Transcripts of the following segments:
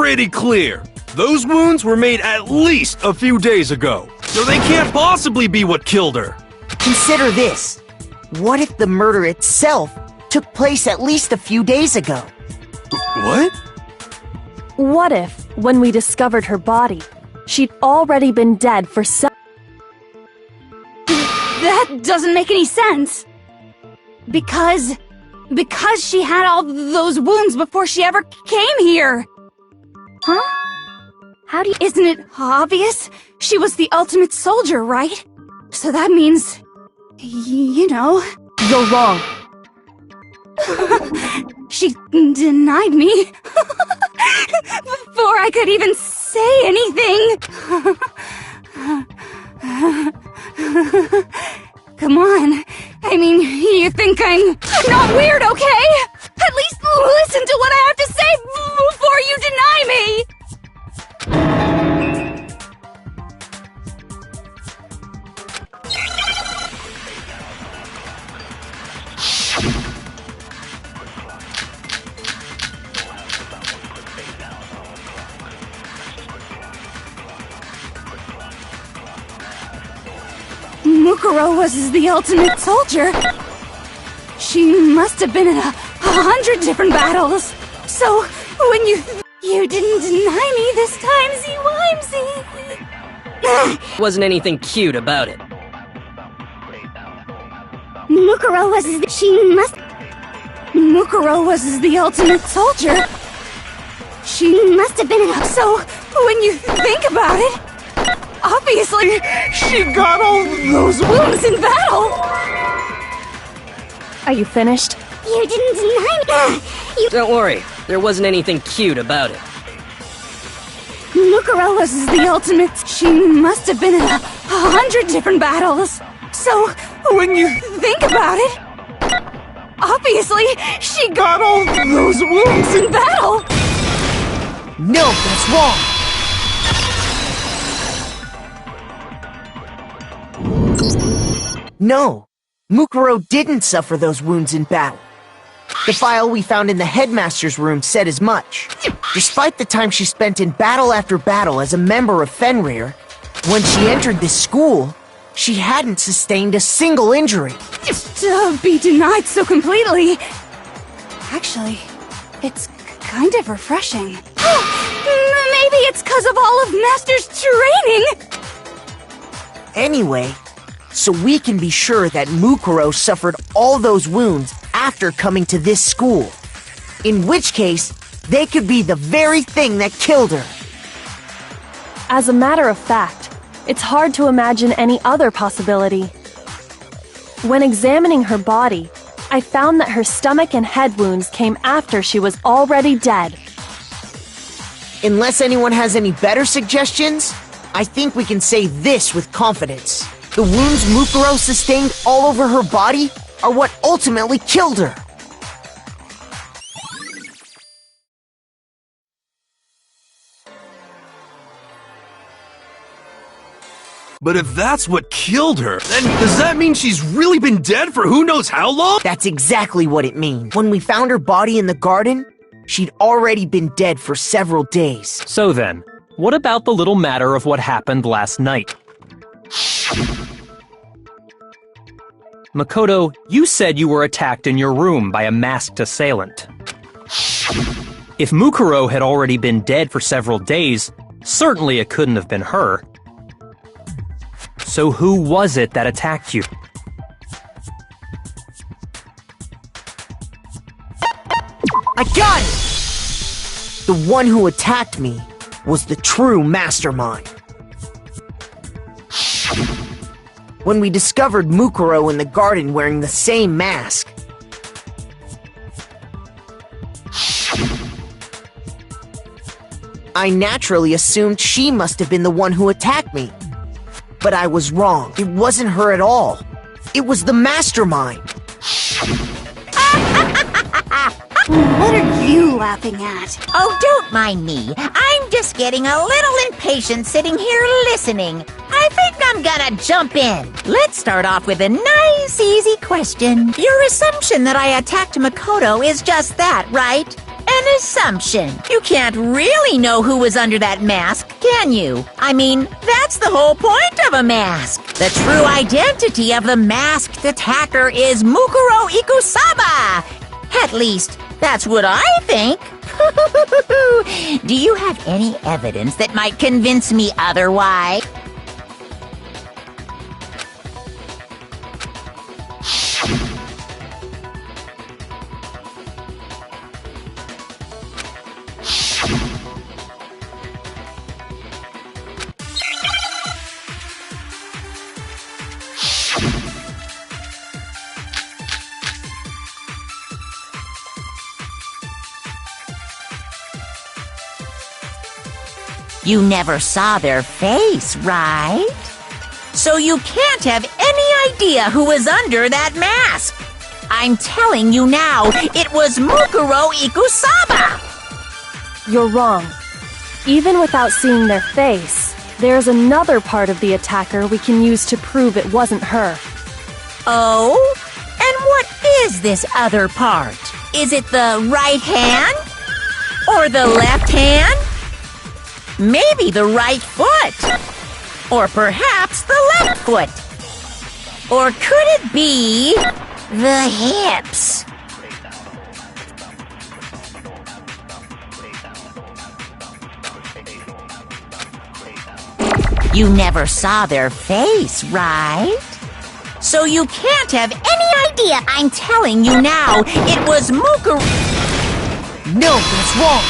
pretty clear. Those wounds were made at least a few days ago, so they can't possibly be what killed her. Consider this. What if the murder itself took place at least a few days ago? What? What if, when we discovered her body, she'd already been dead for That doesn't make any sense. Because she had all those wounds before she ever came here. Huh? Isn't it obvious? She was the ultimate soldier, right? So that means, you know... You're wrong. She denied me before I could even say anything. Come on. I mean, you think I'm not weird, okay? At least listen to what I have to say before you deny me. Mukuro was the ultimate soldier. She must have been in 100 different battles. So, when you didn't deny me this time, Wimsey. Wasn't anything cute about it. Mukuro was the ultimate soldier. She must have been in So, when you think about it, obviously, she got all those wounds in battle! Are you finished? You didn't deny me! Don't worry, there wasn't anything cute about it. Mukuro was the ultimate... She must have been in 100 different battles. So, when you think about it, obviously, she got all those wounds in battle! No, that's wrong! No, Mukuro didn't suffer those wounds in battle. The file we found in the headmaster's room said as much. Despite the time she spent in battle after battle as a member of Fenrir, when she entered this school, she hadn't sustained a single injury. To be denied so completely... Actually, it's kind of refreshing. Maybe it's because of all of Master's training! Anyway, so we can be sure that Mukuro suffered all those wounds after coming to this school. In which case, they could be the very thing that killed her. As a matter of fact, it's hard to imagine any other possibility. When examining her body, I found that her stomach and head wounds came after she was already dead. Unless anyone has any better suggestions, I think we can say this with confidence. The wounds Mukuro sustained all over her body are what ultimately killed her. But if that's what killed her, then does that mean she's really been dead for who knows how long? That's exactly what it means. When we found her body in the garden, she'd already been dead for several days. So then, what about the little matter of what happened last night? Makoto, you said you were attacked in your room by a masked assailant. If Mukuro had already been dead for several days, certainly it couldn't have been her. So who was it that attacked you? I got it! The one who attacked me was the true mastermind. When we discovered Mukuro in the garden wearing the same mask, I naturally assumed she must have been the one who attacked me. But I was wrong. It wasn't her at all. It was the mastermind. What are you laughing at? Oh, don't mind me. I'm just getting a little impatient sitting here listening. I think I'm gonna jump in. Let's start off with a nice, easy question. Your assumption that I attacked Makoto is just that, right? An assumption. You can't really know who was under that mask, can you? I mean, that's the whole point of a mask. The true identity of the masked attacker is Mukuro Ikusaba. At least, that's what I think. Do you have any evidence that might convince me otherwise? You never saw their face, right? So you can't have any idea who was under that mask. I'm telling you now, it was Mukuro Ikusaba! You're wrong. Even without seeing their face, there's another part of the attacker we can use to prove it wasn't her. Oh? And what is this other part? Is it the right hand? Or the left hand? Maybe the right foot. Or perhaps the left foot. Or could it be the hips? You never saw their face, right? So you can't have any idea. I'm telling you now, it was Mukuro. No, that's wrong.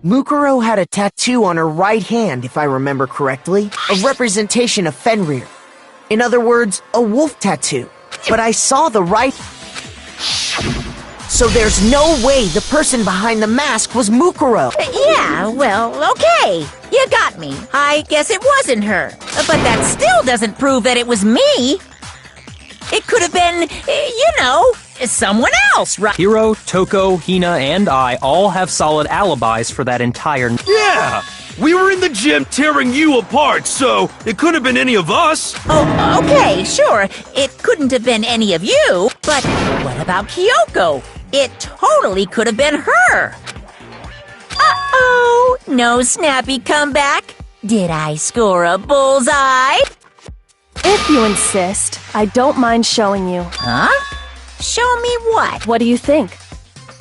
Mukuro had a tattoo on her right hand, if I remember correctly, a representation of Fenrir. In other words, a wolf tattoo. But I saw the right... So there's no way the person behind the mask was Mukuro. Yeah, well, okay. You got me. I guess it wasn't her. But that still doesn't prove that it was me. It could have been, someone else, right? Hiro, Toko, Hina, and I all have solid alibis for that entire... Yeah! We were in the gym tearing you apart, so it couldn't have been any of us. Oh, okay, sure. It couldn't have been any of you. But what about Kyoko? It totally could have been her. Uh-oh! No snappy comeback? Did I score a bullseye? If you insist, I don't mind showing you. Huh? Show me what? What do you think?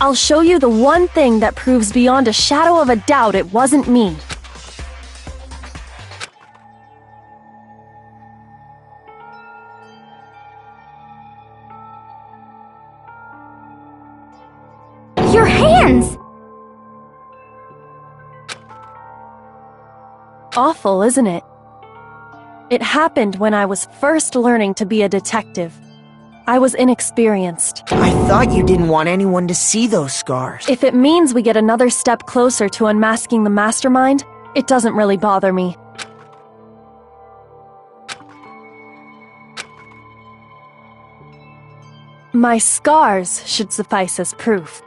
I'll show you the one thing that proves beyond a shadow of a doubt it wasn't me. Your hands! Awful, isn't it? It happened when I was first learning to be a detective. I was inexperienced. I thought you didn't want anyone to see those scars. If it means we get another step closer to unmasking the mastermind, it doesn't really bother me. My scars should suffice as proof.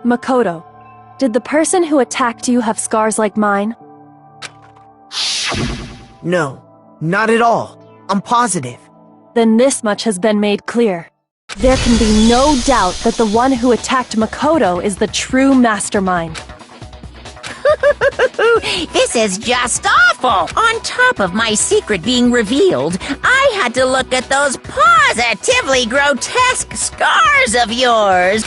Makoto, did the person who attacked you have scars like mine? No, not at all. I'm positive. Then this much has been made clear. There can be no doubt that the one who attacked Makoto is the true mastermind. This is just awful! On top of my secret being revealed, I had to look at those positively grotesque scars of yours.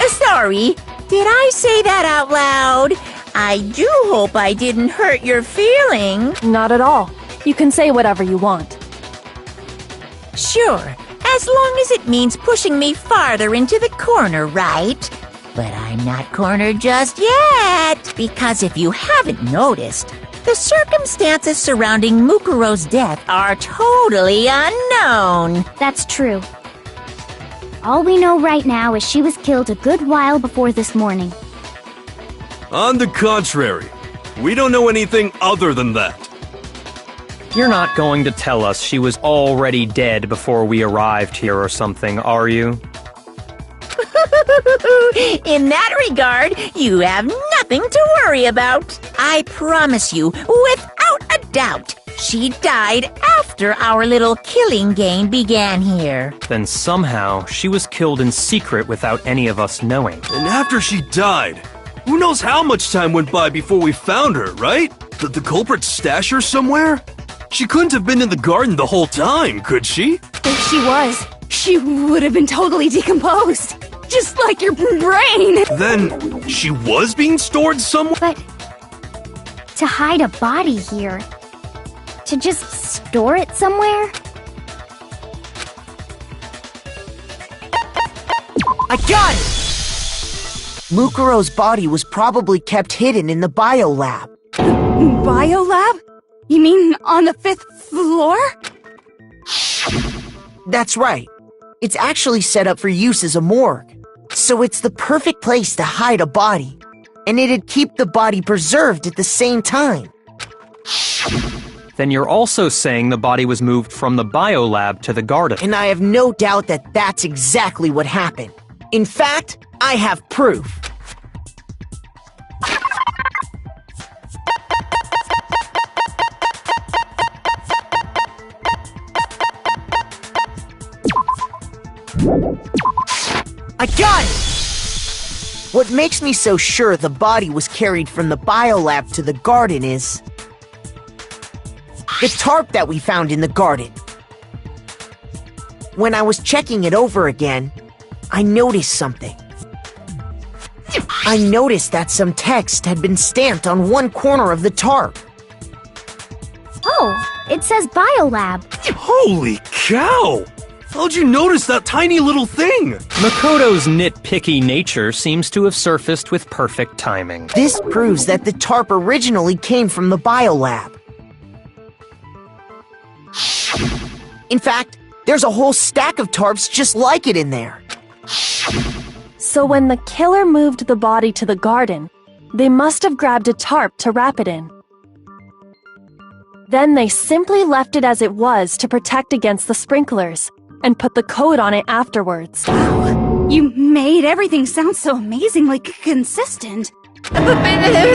Sorry, did I say that out loud? I do hope I didn't hurt your feelings. Not at all. You can say whatever you want. Sure, as long as it means pushing me farther into the corner, right? But I'm not cornered just yet, because if you haven't noticed, the circumstances surrounding Mukuro's death are totally unknown. That's true. All we know right now is she was killed a good while before this morning. On the contrary, we don't know anything other than that. You're not going to tell us she was already dead before we arrived here or something, are you? In that regard, you have nothing to worry about. I promise you, without a doubt, She died after our little killing game began here. Then somehow she was killed in secret without any of us knowing. And after she died, who knows how much time went by before we found her, right? Did the culprit stash her somewhere? She couldn't have been in the garden the whole time, could she? If she was, she would have been totally decomposed. Just like your brain. Then, she was being stored somewhere? But to hide a body here, to just store it somewhere? I got it! Mukuro's body was probably kept hidden in the biolab. Biolab? You mean on the 5th floor? That's right. It's actually set up for use as a morgue. So it's the perfect place to hide a body. And it'd keep the body preserved at the same time. Then you're also saying the body was moved from the biolab to the garden. And I have no doubt that that's exactly what happened. In fact, I have proof. I got it! What makes me so sure the body was carried from the biolab to the garden is the tarp that we found in the garden. When I was checking it over again, I noticed something. I noticed that some text had been stamped on one corner of the tarp. Oh, it says Biolab. Holy cow! How'd you notice that tiny little thing? Makoto's nitpicky nature seems to have surfaced with perfect timing. This proves that the tarp originally came from the biolab. In fact, there's a whole stack of tarps just like it in there. So when the killer moved the body to the garden, they must have grabbed a tarp to wrap it in. Then they simply left it as it was to protect against the sprinklers, and put the code on it afterwards. You made everything sound so amazingly consistent. But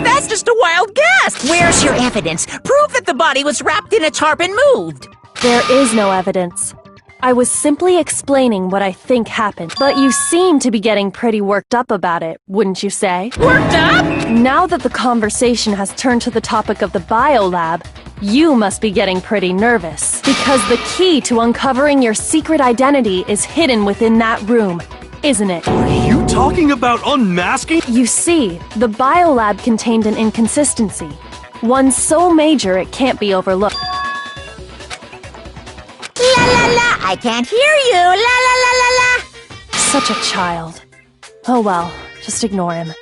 that's just a wild guess. Where's your evidence? Prove that the body was wrapped in a tarp and moved. There is no evidence. I was simply explaining what I think happened. But you seem to be getting pretty worked up about it, wouldn't you say? Worked up? Now that the conversation has turned to the topic of the biolab, you must be getting pretty nervous. Because the key to uncovering your secret identity is hidden within that room, isn't it? Are you talking about unmasking? You see, the biolab contained an inconsistency. One so major it can't be overlooked. La la la, I can't hear you. La la la la la. Such a child. Oh well, just ignore him.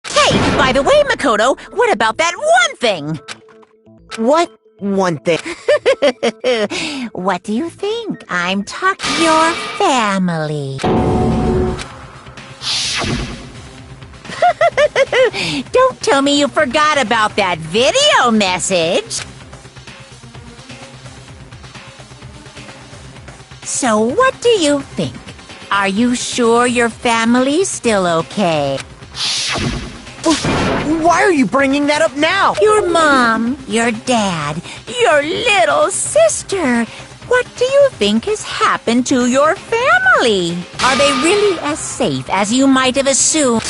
Hey, by the way, Makoto, what about that one thing? What one thing? What do you think? I'm talking your family. Don't tell me you forgot about that video message. So what do you think? Are you sure your family's still okay? Why are you bringing that up now? Your mom, your dad, your little sister. What do you think has happened to your family? Are they really as safe as you might have assumed?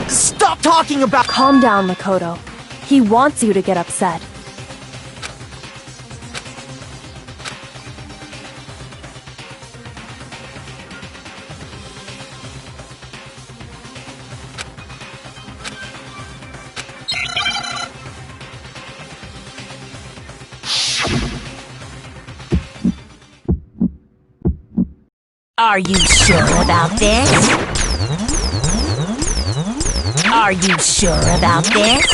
Stop talking about— Calm down, Makoto. He wants you to get upset. Are you sure about this? Are you sure about this?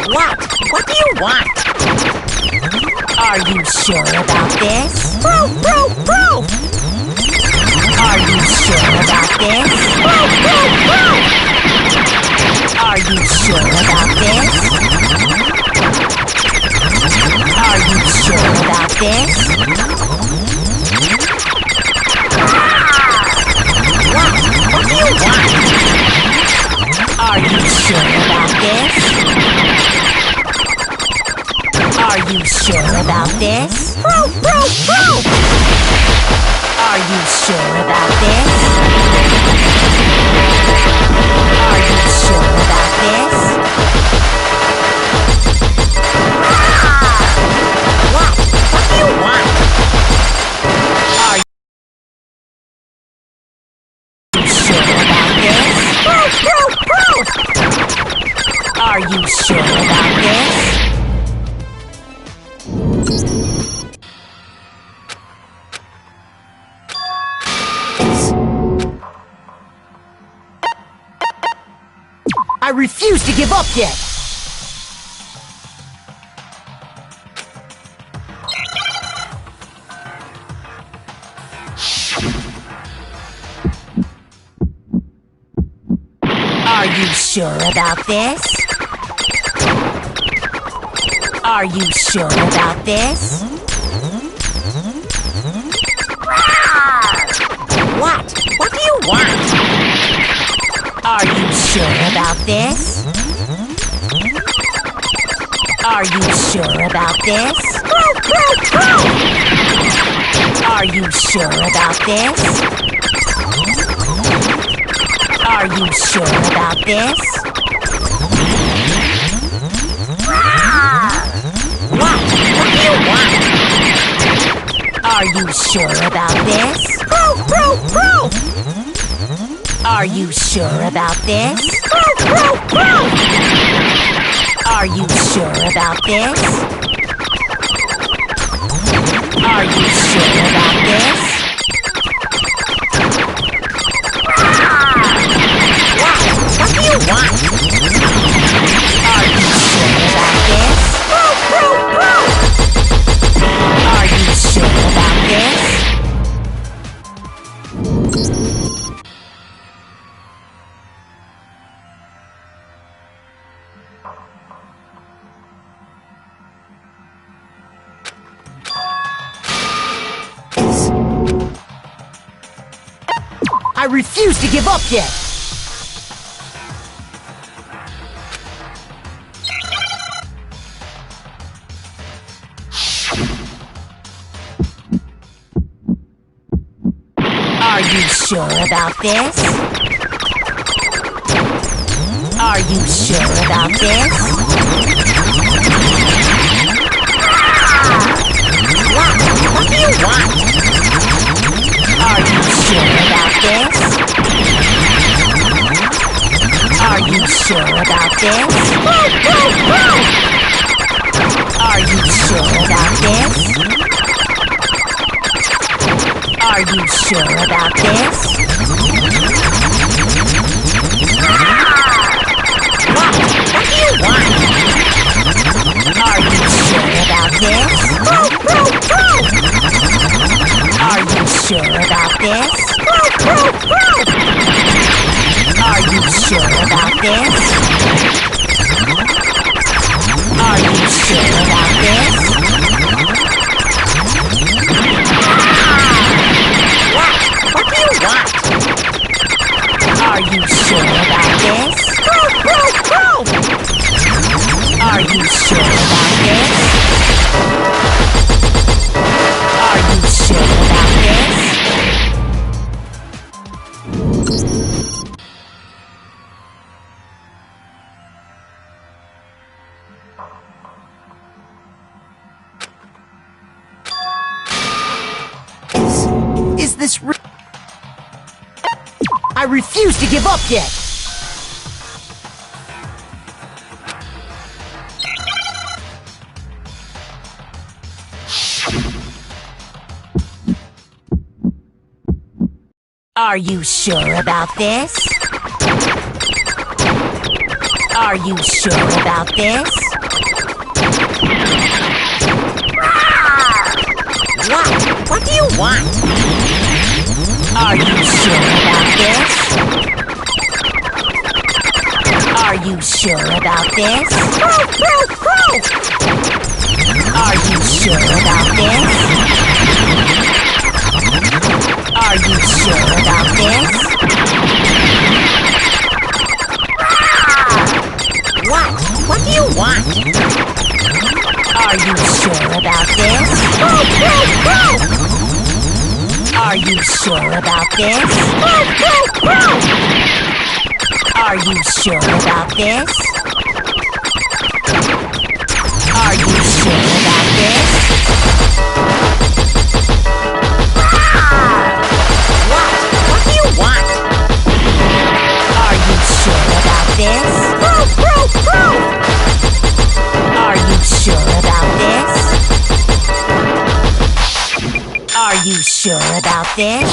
What? What do you want? Are you sure about this? Proof! Proof! Proof! Are you sure about this? Proof! Proof! Proof! Are you sure about this? Are you sure about this? What? What do you want? Are you sure about this? Are you sure about this? Are you sure about this? What? What do you want? Are you sure about this? Are you sure about this? I refuse to give up yet! Are you sure about this? Are you sure about this? What? What do you want? Are you sure about this? Are you sure about this? Are you sure about this? Are you sure about this? What? What do you want? Are you sure about this? Are you sure about this? Are you sure about this? Are you sure about this? What? What do you want? Are you sure about this? Are you sure about this? I refuse to give up yet! Are you sure about this? Are you sure about this? What? What do you want? Are you sure about this? Are you sure about this? Are you sure about this? Are you sure about this? What? What do you want? Are you sure about this? Are you sure about this? Are you sure about this? Are you sure about this? What? What do you want? Are you sure about this? Are you sure about this? Are you sure about this? Is this I refuse to give up yet! Are you sure about this? Are you sure about this? What? What do you want? Are you sure about this? Are you sure about this? Are you sure about this? Are you sure about this? What? What do you want? Are you sure about this? Proof, proof, proof! Are you sure about this? Proof, proof, proof! Are you sure about this? Are you sure about this? What do you want? Are you sure about this? Proof, proof, proof! Are you sure about this? Are you sure about this?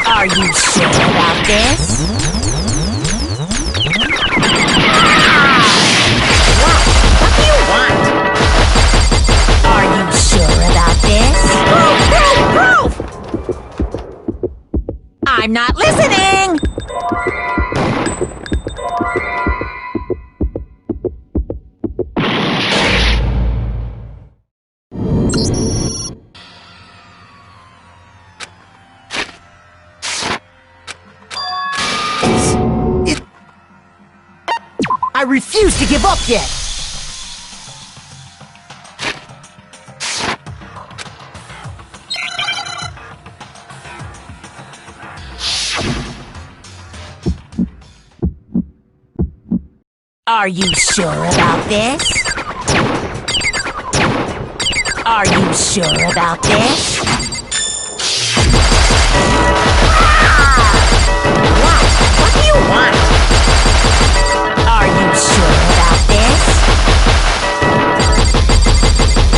Are you sure about this? What do you want? Are you sure about this? Proof, proof, proof! I'm not listening! I refuse to give up yet! Are you sure about this? Are you sure about this? What do you want? Are you sure about this?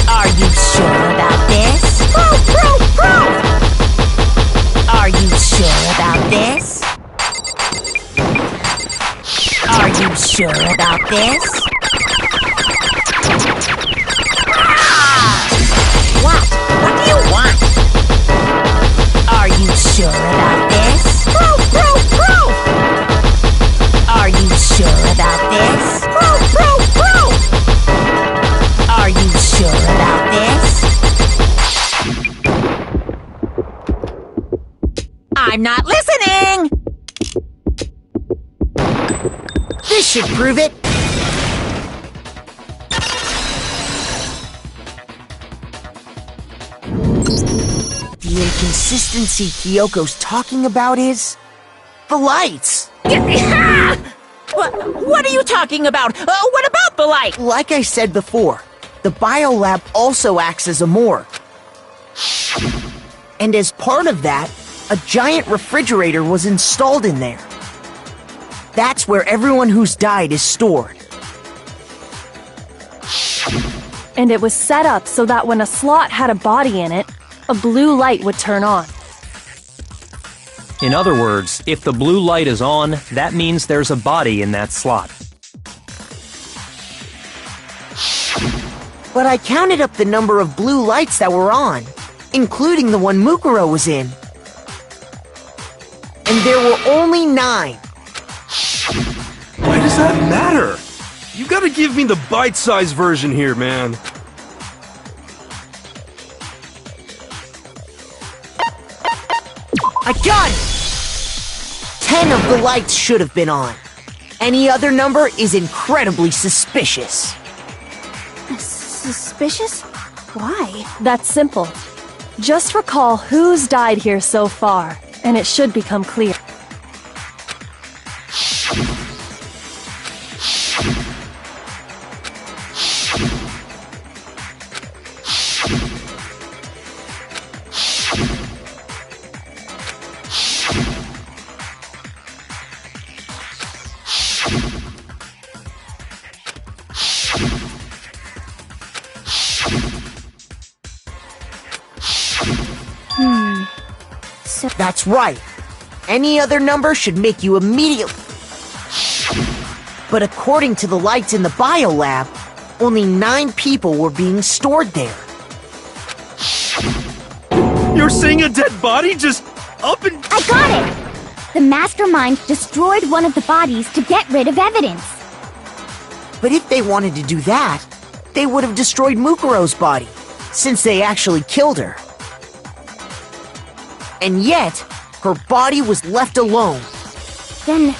Are you sure about this? Proof, proof, proof! Are you sure about this? Are you sure about this? What do you want? Are you sure about this? Proof, proof, proof! Are you sure about this? Proof, proof, proof! Are you sure about this? I'm not listening! This should prove it! The inconsistency Kyoko's talking about is... the lights! What are you talking about? What about the light? Like I said before, the biolab also acts as a morgue. And as part of that, a giant refrigerator was installed in there. That's where everyone who's died is stored. And it was set up so that when a slot had a body in it, a blue light would turn on. In other words, if the blue light is on, that means there's a body in that slot. But I counted up the number of blue lights that were on, including the one Mukuro was in. And there were only 9. Why does that matter? You gotta give me the bite-sized version here, man. I got it! 10 of the lights should have been on. Any other number is incredibly suspicious. Suspicious? Why? That's simple. Just recall who's died here so far, and it should become clear. That's right. Any other number should make you immediately... But according to the lights in the biolab, only 9 people were being stored there. You're saying a dead body just up and... I got it! The mastermind destroyed one of the bodies to get rid of evidence. But if they wanted to do that, they would have destroyed Mukuro's body, since they actually killed her. And yet, her body was left alone. Then,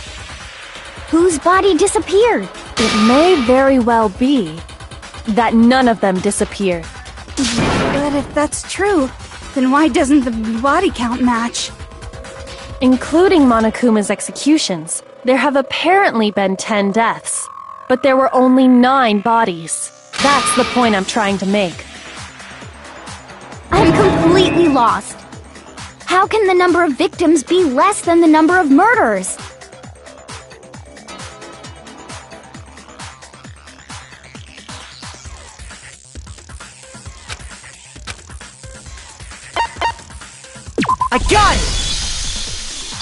whose body disappeared? It may very well be that none of them disappeared. But if that's true, then why doesn't the body count match? Including Monokuma's executions, there have apparently been 10 deaths, but there were only 9 bodies. That's the point I'm trying to make. I'm completely lost. How can the number of victims be less than the number of murders? I got it!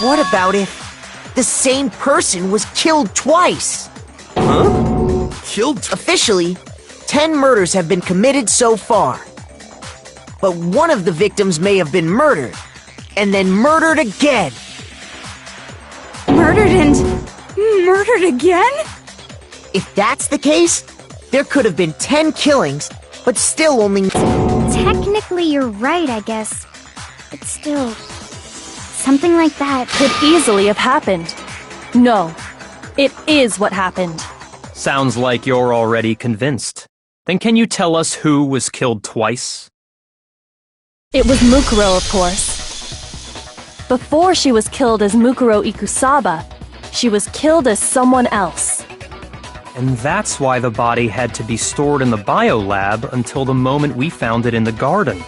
What about if the same person was killed twice? Huh? Killed? Officially, 10 murders have been committed so far. But one of the victims may have been murdered, and then murdered again. Murdered and murdered again? If that's the case, there could have been 10 killings, but still only... Technically, you're right, I guess. But still, something like that Could easily have happened. No, it is what happened. Sounds like you're already convinced. Then can you tell us who was killed twice? It was Mukuro, of course. Before she was killed as Mukuro Ikusaba, she was killed as someone else. And that's why the body had to be stored in the biolab until the moment we found it in the garden.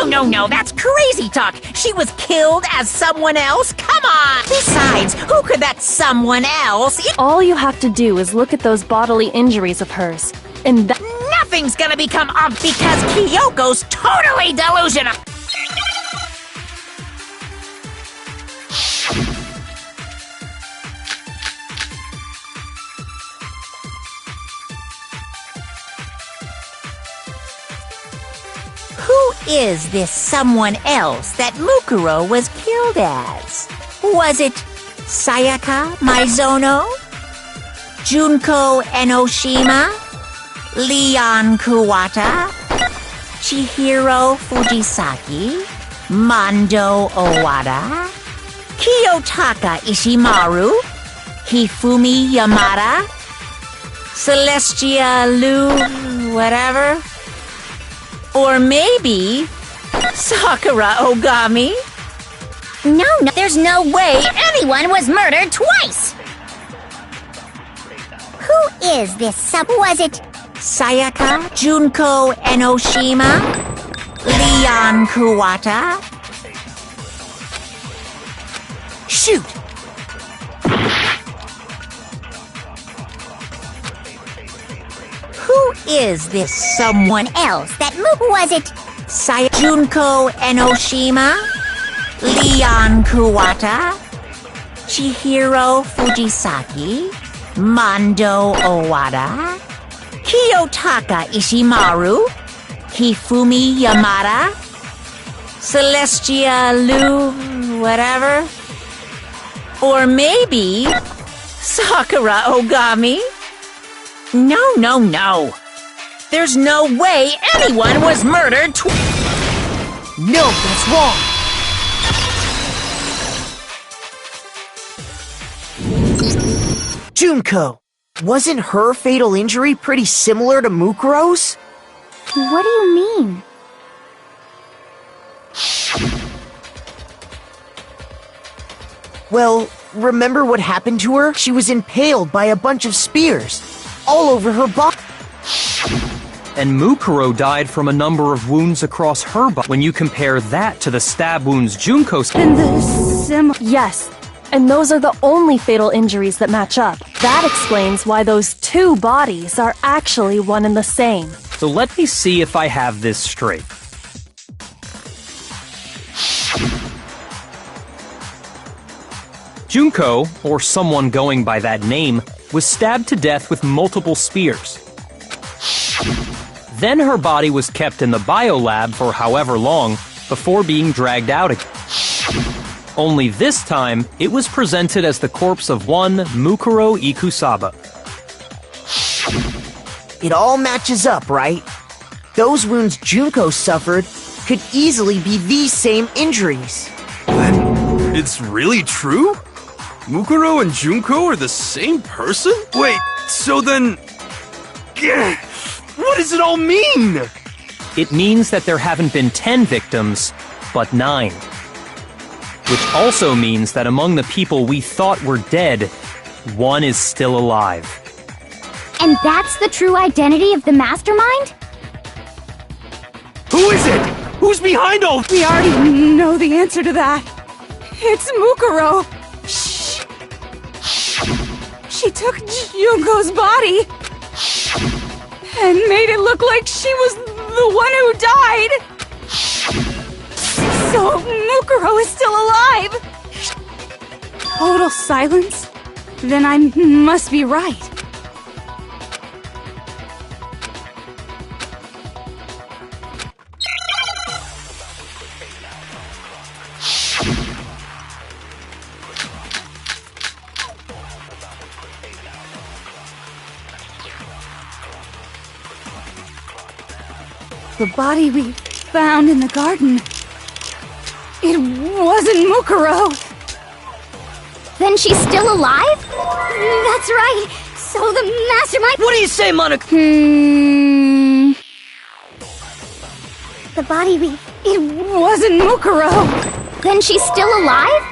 No, that's crazy talk. She was killed as someone else? Come on! Besides, who could that someone else? All you have to do is look at those bodily injuries of hers, and Nothing's gonna become obvious because Kyoko's totally delusional. Who is this someone else that Mukuro was killed as? Was it Sayaka Maizono? Junko Enoshima? Leon Kuwata? Chihiro Fujisaki? Mondo Owada? Kiyotaka Ishimaru? Hifumi Yamada? Celestia Lu... whatever? Or maybe Sakura Ogami? No, there's no way anyone was murdered twice! Who is this Was it Sayaka, Junko Enoshima, Leon Kuwata? Shoot! Who is this someone else that Was it Junko Enoshima, Leon Kuwata, Chihiro Fujisaki, Mondo Owada, Kiyotaka Ishimaru, Hifumi Yamada, Celestia Lu... whatever? Or maybe Sakura Ogami? No. There's no way anyone was murdered No, that's wrong! Junko, wasn't her fatal injury pretty similar to Mukuro's? What do you mean? Well, remember what happened to her? She was impaled by a bunch of spears, all over her body. And Mukuro died from a number of wounds across her body. When you compare that to the stab wounds Junko... Yes, and those are the only fatal injuries that match up. That explains why those 2 bodies are actually one and the same. So let me see if I have this straight. Junko, or someone going by that name, was stabbed to death with multiple spears. Then her body was kept in the biolab for however long before being dragged out again. Only this time, it was presented as the corpse of one Mukuro Ikusaba. It all matches up, right? Those wounds Junko suffered could easily be these same injuries. Then it's really true? Mukuro and Junko are the same person? Wait, so then... What does it all mean? It means that there haven't been 10 victims, but 9. Which also means that among the people we thought were dead, one is still alive. And that's the true identity of the mastermind? Who is it? Who's behind all... We already know the answer to that. It's Mukuro. Shh. She took Junko's body and made it look like she was the one who died. So Mukuro is still alive. Total silence? Then I must be right. The body we found in the garden. It wasn't Mukuro. Then she's still alive? That's right. So the mastermind... What do you say, Monica? The body we... It wasn't Mukuro. Then she's still alive?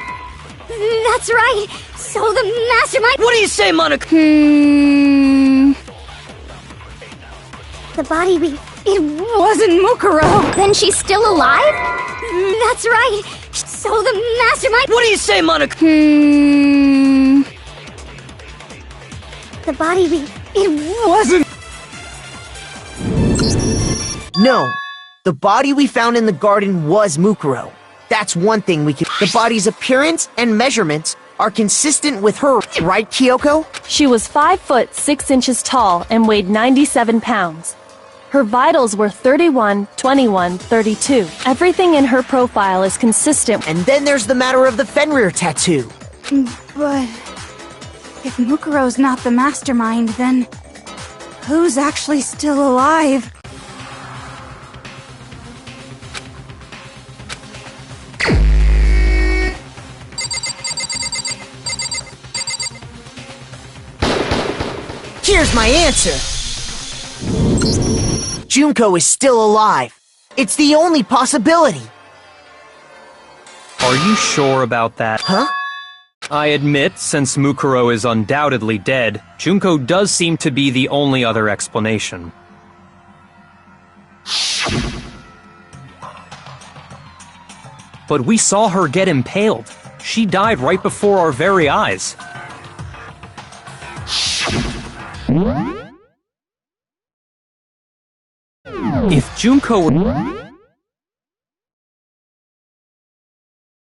That's right. So the mastermind... What do you say, Monica? The body we... It wasn't Mukuro. Then she's still alive? That's right. So the mastermind... What do you say, Monica? The body we... It wasn't... No, the body we found in the garden was Mukuro. That's one thing we can... The body's appearance and measurements are consistent with her, right, Kyoko? She was 5 foot 6 inches tall and weighed 97 pounds. Her vitals were 31, 21, 32. Everything in her profile is consistent. And then there's the matter of the Fenrir tattoo. But... if Mukuro's not the mastermind, then... who's actually still alive? Here's my answer. Junko is still alive. It's the only possibility. Are you sure about that? Huh? I admit, since Mukuro is undoubtedly dead, Junko does seem to be the only other explanation. But we saw her get impaled. She died right before our very eyes. If Junko were...